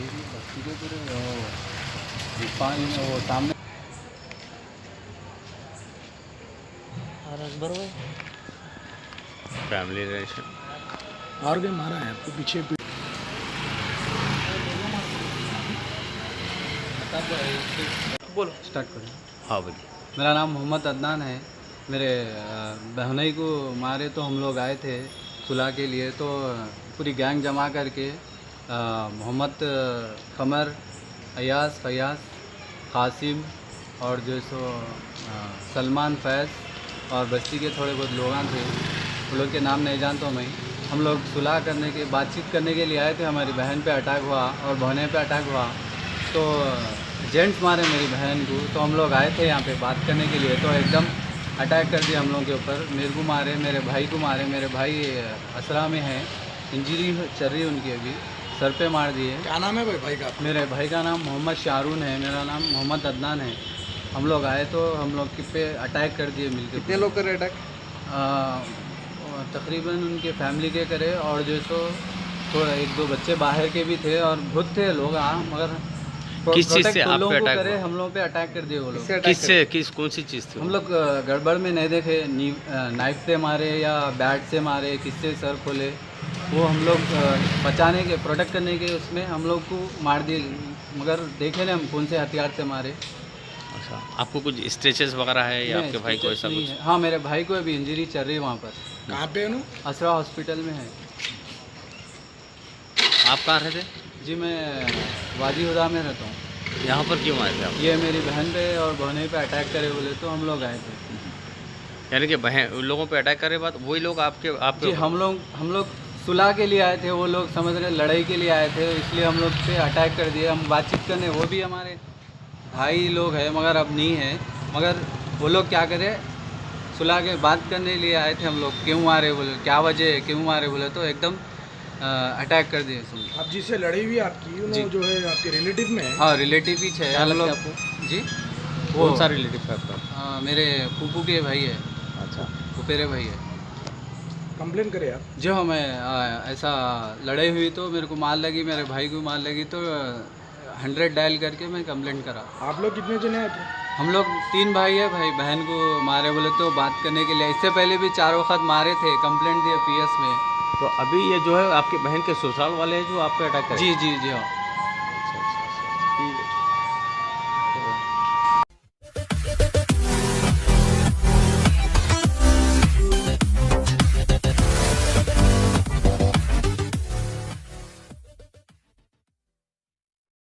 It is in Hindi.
बस्ती के पूरे पानी में वो सामने बरोबर फैमिली रिलेशन और भी मारा है आपको पीछे बोलो स्टार्ट करें। हाँ बोलिए। मेरा नाम मोहम्मद अदनान है। मेरे बहनोई को मारे तो हम लोग आए थे सुलह के लिए, तो पूरी गैंग जमा करके मोहम्मद कमर, अयास, फयाज, कासिम और जो सो सलमान, फैज़ और बस्ती के थोड़े बहुत लोग थे, वो लोग के नाम नहीं जानता हूँ मैं। हम लोग सुलह करने के बातचीत करने के लिए आए थे। हमारी बहन पे अटैक हुआ और बहने पे अटैक हुआ, तो जेंट्स मारे मेरी बहन को। तो हम लोग आए थे यहाँ पे बात करने के लिए, तो एकदम अटैक कर दिया हम लोगों के ऊपर। मेरे को मारे, मेरे भाई को मारे। मेरे भाई असरा में है, इंजरी चल रही है उनकी, अभी सर पे मार दिए। क्या नाम है भाई का? मेरे भाई का नाम मोहम्मद शारून है, मेरा नाम मोहम्मद अदनान है। हम लोग आए तो हम लोग पे अटैक कर दिए मिलके। कितने लोग करे अटैक? तकरीबन उनके फैमिली के करे और जो सो थोड़ा एक दो बच्चे बाहर के भी थे और बहुत थे लोग। मगर किस चीज़ से आप पे अटैक करे, हुआ? हम लोग पे अटैक कर दिए वो लोग। किससे, किस कौन सी चीज़ थी? हम लोग गड़बड़ में नहीं देखे, नाइफ से मारे या बैट से मारे, किससे सर खोले, वो हम लोग बचाने के, प्रोटेक्ट करने के उसमें हम लोग को मार दिए। मगर देखे ना हम कौन से हथियार से मारे। अच्छा, आपको कुछ स्ट्रेचेस वगैरह है या नहीं, आपके भाई को ऐसा नहीं कुछ? है। हाँ, मेरे भाई को अभी इंजरी चल रही है वहाँ पर, कहाँ पे है? असरा हॉस्पिटल में है। आप कहाँ रहते? जी, मैं वादी हुदा में रहता हूँ। यहाँ पर क्यों आए थे आप? ये मेरी बहन पे और बहने पे अटैक करे बोले तो हम लोग आए थे। यानी कि बहन उन लोगों पे अटैक करे बाद वही लोग आपके जी, हम लोग सुलह के लिए आए थे, वो लोग समझ रहे लड़ाई के लिए आए थे, इसलिए हम लोग पे अटैक कर दिया। हम बातचीत करने, वो भी हमारे भाई लोग हैं मगर अब नहीं है। मगर वो लोग क्या करे, सुलह के बात करने लिए आए थे हम लोग। क्यों मारे बोले, क्या वजह है, क्यों मारे बोले तो एकदम अटैक कर दिए। सुन आप जिससे लड़ी हुई आपकी वो जो है आपके रिलेटिव में है? हाँ, रिलेटिव ही है हम लोग। जी, वो कौन सा रिलेटिव है आपका? मेरे फूफू के भाई है, अच्छा, फुफेरे भाई है। कंप्लेन करे आप? जो हमें ऐसा लड़ाई हुई तो मेरे को मार लगी, मेरे भाई को मार लगी, तो 100 डायल करके मैं कंप्लेंट करा। आप लोग कितने जने आए थे? हम लोग 3 भाई है। भाई बहन को मारे बोले तो बात करने के लिए, इससे पहले भी 4 वक्त मारे थे, कंप्लेंट दिए पीएस में। तो अभी ये जो है आपके बहन के ससुराल वाले हैं जो आप पे अटैक करें? जी जी जी हाँ।